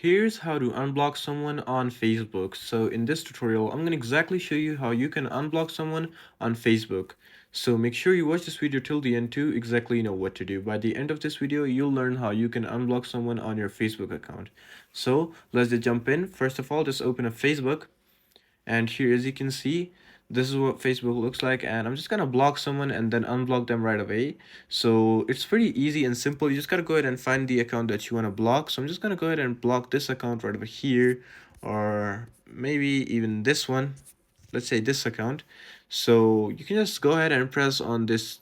Here's how to unblock someone on Facebook. So in this tutorial, I'm going to exactly show you how you can unblock someone on Facebook. So make sure you watch this video till the end to exactly know what to do. By the end of this video, you'll learn how you can unblock someone on your Facebook account. So let's just jump in. First of all, just open up Facebook. And here, as you can see, this is what Facebook looks like, and I'm just gonna block someone and then unblock them right away. So it's pretty easy and simple. You just gotta go ahead and find the account that you want to block. So I'm just gonna go ahead and block this account right over here, or maybe even this one. Let's say this account. So you can just go ahead and press on this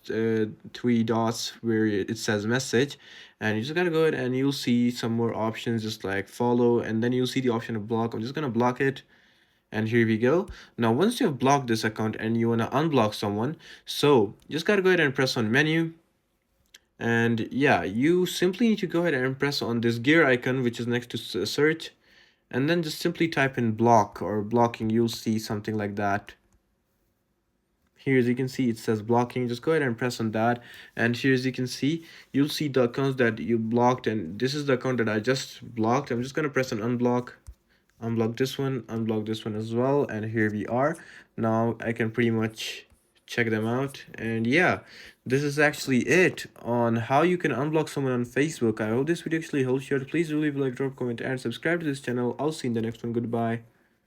three dots where it says message, and you just gotta go ahead and you'll see some more options, just like follow, and then you'll see the option of block. I'm just gonna block it, and here we go. Now once you have blocked this account and you want to unblock someone, so you just got to go ahead and press on menu. And yeah, you simply need to go ahead and press on this gear icon which is next to search, and then just simply type in block or blocking. You'll see something like that. Here, as you can see, it says blocking. Just go ahead and press on that, and here, as you can see, you'll see the accounts that you blocked, and this is the account that I just blocked. I'm just going to press on unblock, unblock this one as well, and here we are. Now I can pretty much check them out, and yeah, this is actually it on how you can unblock someone on Facebook. I hope this video actually helps you out. Please do leave a like, drop a comment, and subscribe to this channel. I'll see you in the next one. Goodbye.